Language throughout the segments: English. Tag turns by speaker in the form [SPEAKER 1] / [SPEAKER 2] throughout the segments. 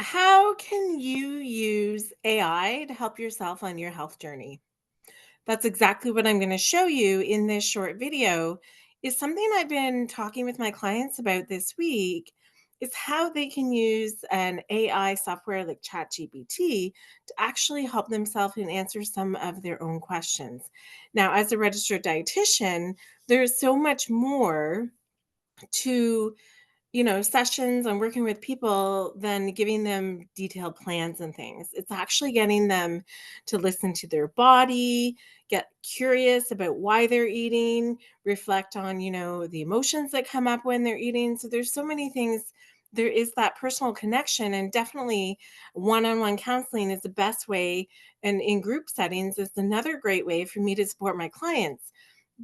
[SPEAKER 1] How can you use AI to help yourself on your health journey? That's exactly what I'm going to show you in this short video is something I've been talking with my clients about this week is how they can use an AI software like ChatGPT to actually help themselves and answer some of their own questions. Now, as a registered dietitian, there's so much more to sessions and working with people than giving them detailed plans and things. It's actually getting them to listen to their body, get curious about why they're eating, reflect on, the emotions that come up when they're eating. So there's so many things. There is that personal connection, and definitely one-on-one counseling is the best way. And in group settings is another great way for me to support my clients.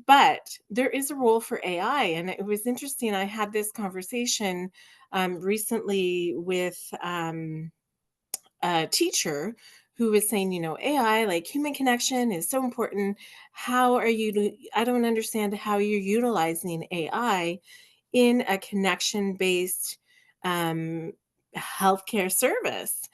[SPEAKER 1] But there is a role for AI, and it was interesting. I had this conversation recently with a teacher who was saying, AI, like human connection, is so important. How are you? I don't understand how you're utilizing AI in a connection based um, healthcare service.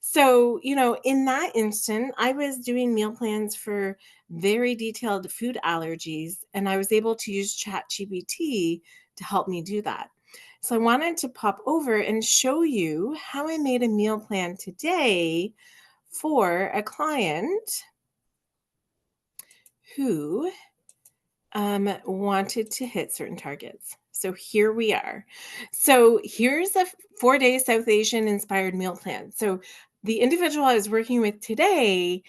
[SPEAKER 1] So, in that instant, I was doing meal plans for very detailed food allergies, and I was able to use ChatGPT to help me do that. So, I wanted to pop over and show you how I made a meal plan today for a client who wanted to hit certain targets. So here we are. So here's a 4-day South Asian inspired meal plan. So the individual I was working with today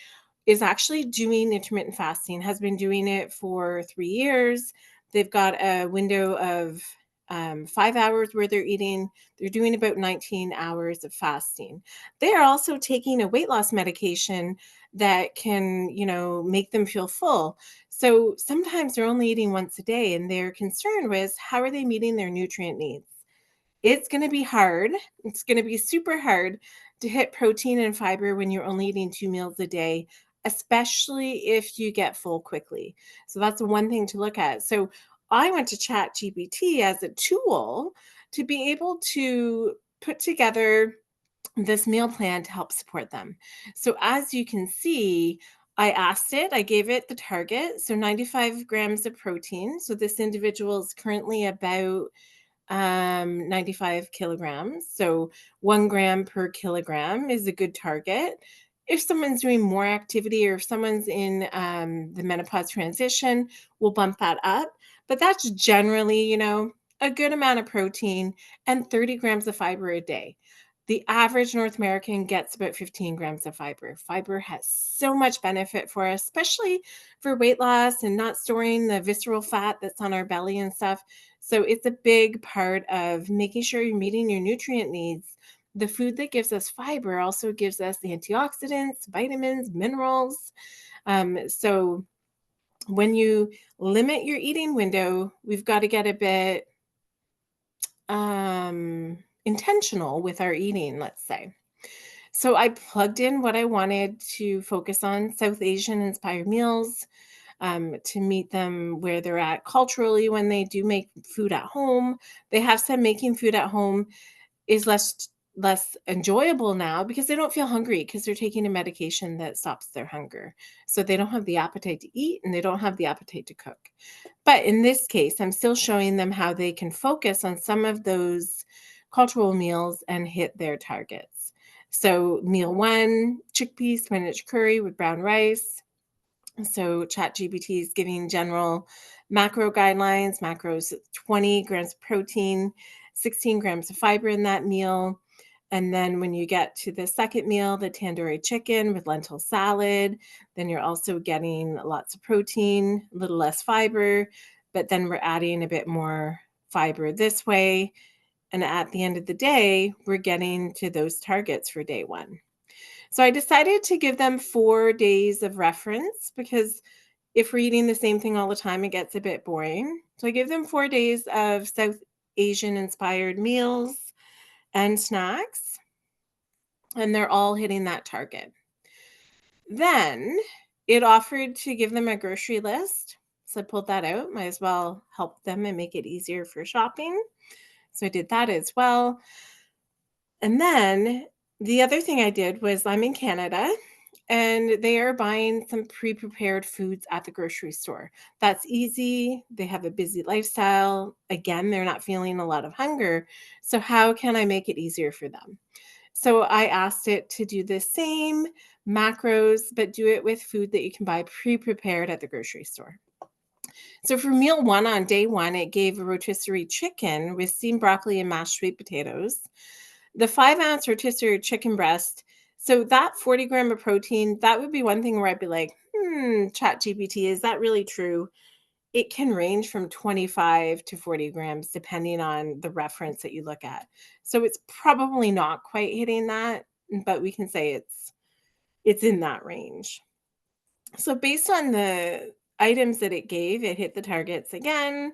[SPEAKER 1] is actually doing intermittent fasting, has been doing it for 3 years. They've got a window of 5 hours where they're eating. They're doing about 19 hours of fasting. They are also taking a weight loss medication that can, make them feel full. So sometimes they're only eating once a day and they're concerned with how are they meeting their nutrient needs. It's going to be hard. It's going to be super hard to hit protein and fiber when you're only eating 2 meals a day, especially if you get full quickly. So that's one thing to look at. So I went to Chat GPT as a tool to be able to put together this meal plan to help support them. So as you can see, I gave it the target. So 95 grams of protein. So this individual is currently about 95 kilograms. So 1 gram per kilogram is a good target. If someone's doing more activity or if someone's in the menopause transition, we'll bump that up. But that's generally, a good amount of protein and 30 grams of fiber a day. The average North American gets about 15 grams of fiber. Fiber has so much benefit for us, especially for weight loss and not storing the visceral fat that's on our belly and stuff. So it's a big part of making sure you're meeting your nutrient needs. The food that gives us fiber also gives us the antioxidants, vitamins, minerals. So when you limit your eating window, we've got to get a bit intentional with our eating, let's say. So I plugged in what I wanted to focus on South Asian inspired meals to meet them where they're at culturally when they do make food at home. They have said making food at home is less enjoyable now because they don't feel hungry because they're taking a medication that stops their hunger. So they don't have the appetite to eat and they don't have the appetite to cook. But in this case, I'm still showing them how they can focus on some of those cultural meals and hit their targets. So meal one, chickpea spinach curry with brown rice. So ChatGPT is giving general macro guidelines. Macros 20 grams of protein, 16 grams of fiber in that meal. And then when you get to the second meal, the tandoori chicken with lentil salad, then you're also getting lots of protein, a little less fiber, but then we're adding a bit more fiber this way. And at the end of the day, we're getting to those targets for day one. So I decided to give them 4 days of reference because if we're eating the same thing all the time, it gets a bit boring. So I give them 4 days of South Asian inspired meals and snacks, and they're all hitting that target. Then it offered to give them a grocery list. So I pulled that out. Might as well help them and make it easier for shopping. So I did that as well. And then The other thing I did was I'm in Canada and they are buying some pre-prepared foods at the grocery store. That's easy. They have a busy lifestyle. Again, they're not feeling a lot of hunger. So, how can I make it easier for them? So, I asked it to do the same macros, but do it with food that you can buy pre prepared at the grocery store. So, for meal one on day one, it gave a rotisserie chicken with steamed broccoli and mashed sweet potatoes. The 5-ounce rotisserie chicken breast, so that 40 gram of protein, that would be one thing where I'd be like, chat GPT, is that really true? It can range from 25 to 40 grams depending on the reference that you look at. So it's probably not quite hitting that, but we can say it's in that range. So based on the items that it gave, it hit the targets again.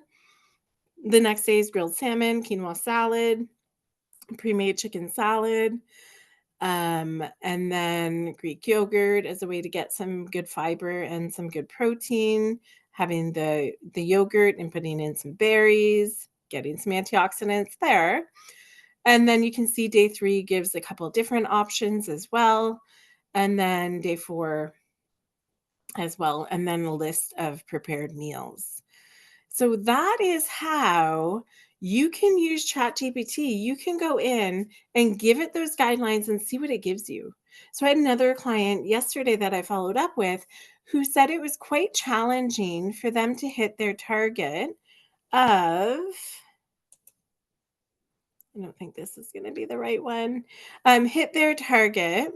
[SPEAKER 1] The next day is grilled salmon, quinoa salad, pre-made chicken salad, and then Greek yogurt as a way to get some good fiber and some good protein, having the yogurt and putting in some berries, getting some antioxidants there. And then you can see day 3 gives a couple different options as well. And then day 4 as well, and then a list of prepared meals. So that is how you can use ChatGPT. You can go in and give it those guidelines and see what it gives you. So I had another client yesterday that I followed up with who said it was quite challenging for them to hit their target of, I don't think this is going to be the right one, hit their target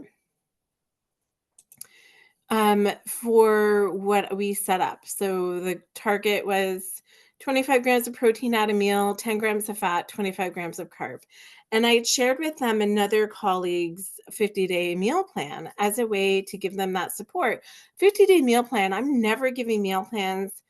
[SPEAKER 1] for what we set up. So the target was 25 grams of protein at a meal, 10 grams of fat, 25 grams of carb. And I had shared with them another colleague's 50-day meal plan as a way to give them that support. 50-day meal plan, I'm never giving meal plans.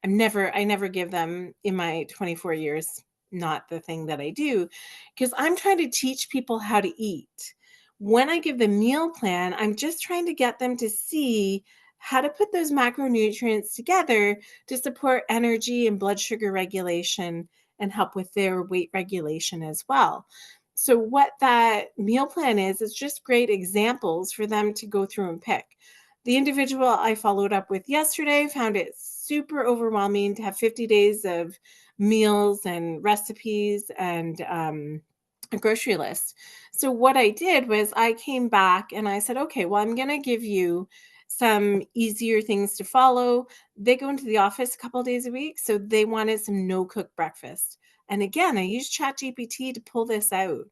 [SPEAKER 1] I never give them in my 24 years, not the thing that I do, because I'm trying to teach people how to eat. When I give the meal plan, I'm just trying to get them to see how to put those macronutrients together to support energy and blood sugar regulation and help with their weight regulation as well. So, what that meal plan is just great examples for them to go through and pick. The individual I followed up with yesterday found it super overwhelming to have 50 days of meals and recipes and a grocery list. So what I did was I came back and I said, okay, well, I'm going to give you some easier things to follow. They go into the office a couple days a week, so they wanted some no cook breakfast. And again, I used ChatGPT to pull this out.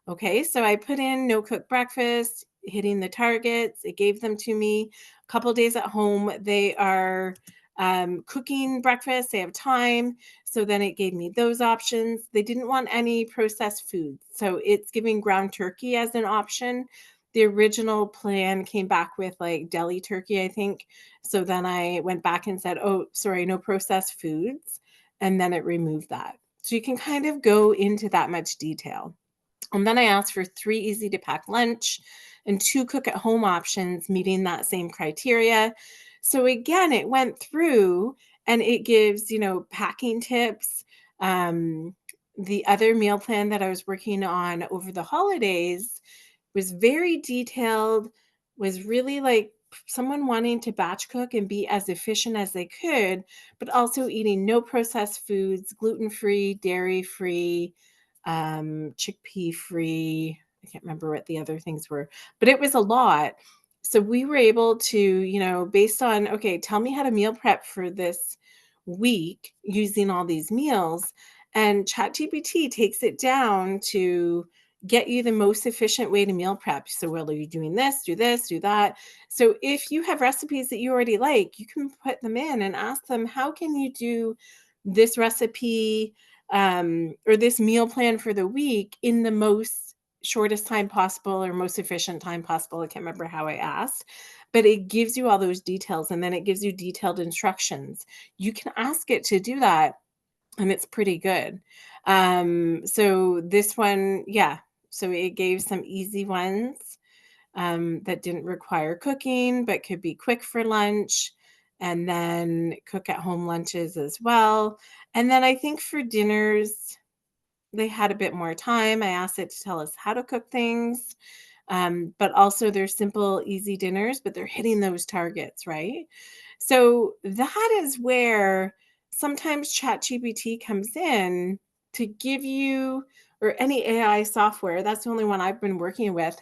[SPEAKER 1] Okay, so I put in no cook breakfast, hitting the targets. It gave them to me. A couple days at home, they are cooking breakfast. They have time. So then it gave me those options. They didn't want any processed foods. So it's giving ground turkey as an option. The original plan came back with like deli turkey, I think. So then I went back and said, oh, sorry, no processed foods. And then it removed that. So you can kind of go into that much detail. And then I asked for 3 easy to pack lunch and 2 cook at home options meeting that same criteria. So again, it went through and it gives, packing tips. Um, the other meal plan that I was working on over the holidays was very detailed, was really like someone wanting to batch cook and be as efficient as they could, but also eating no processed foods, gluten-free, dairy-free, chickpea free. I can't remember what the other things were, but it was a lot. So we were able to, based on, okay, tell me how to meal prep for this week using all these meals. And ChatGPT takes it down to get you the most efficient way to meal prep. So, well, are you doing this, do that? So, if you have recipes that you already like, you can put them in and ask them, how can you do this recipe or this meal plan for the week in the most shortest time possible or most efficient time possible. I can't remember how I asked, but it gives you all those details and then it gives you detailed instructions. You can ask it to do that and it's pretty good. So this one, yeah. So it gave some easy ones that didn't require cooking, but could be quick for lunch, and then cook at home lunches as well. And then I think for dinners, they had a bit more time. I asked it to tell us how to cook things. But also they're simple, easy dinners, but they're hitting those targets, right? So that is where sometimes ChatGPT comes in to give you, or any AI software. That's the only one I've been working with.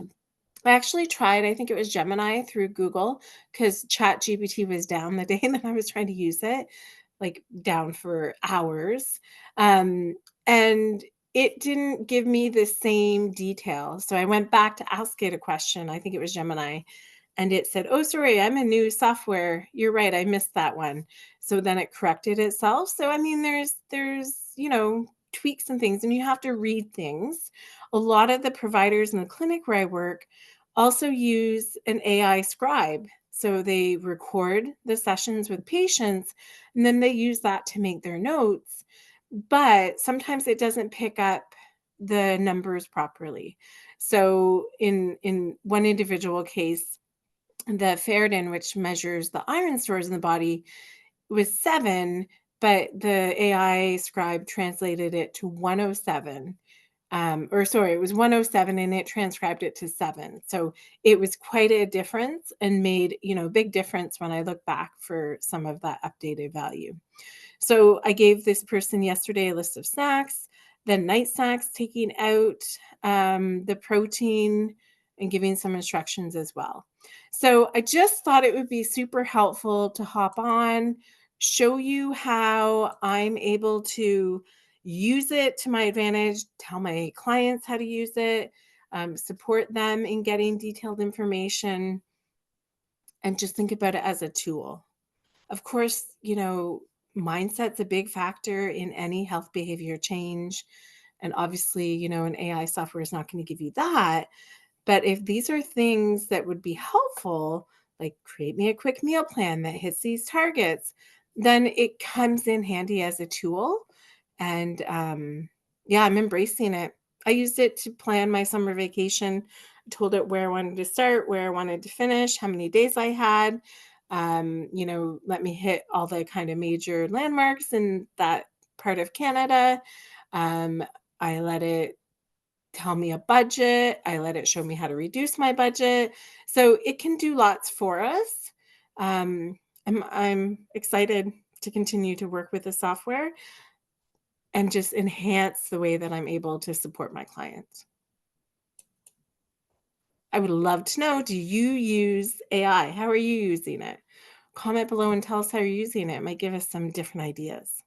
[SPEAKER 1] I actually tried, I think it was Gemini through Google, because ChatGPT was down the day that I was trying to use it, like down for hours. And it didn't give me the same detail. So I went back to ask it a question. I think it was Gemini. And it said, "Oh, sorry, I'm a new software. You're right, I missed that one." So then it corrected itself. So I mean, there's tweaks and things, and you have to read things. A lot of the providers in the clinic where I work also use an AI scribe. So they record the sessions with patients, and then they use that to make their notes. But sometimes it doesn't pick up the numbers properly. So in one individual case, the ferritin, which measures the iron stores in the body, was 7, but the AI scribe translated it to 107. Or sorry, it was 107 and it transcribed it to 7. So it was quite a difference, and made, big difference when I look back for some of that updated value. So I gave this person yesterday a list of snacks, then night snacks, taking out the protein and giving some instructions as well. So I just thought it would be super helpful to hop on, show you how I'm able to use it to my advantage, tell my clients how to use it, support them in getting detailed information, and just think about it as a tool. Of course, mindset's a big factor in any health behavior change. And obviously, an AI software is not going to give you that. But if these are things that would be helpful, like create me a quick meal plan that hits these targets, then it comes in handy as a tool. And yeah, I'm embracing it. I used it to plan my summer vacation. I told it where I wanted to start, where I wanted to finish, how many days I had. Let me hit all the kind of major landmarks in that part of Canada. Um, I let it tell me a budget. I let it show me how to reduce my budget. So it can do lots for us. Um, I'm excited to continue to work with the software and just enhance the way that I'm able to support my clients. I would love to know, do you use AI? How are you using it? Comment below and tell us how you're using it. It might give us some different ideas.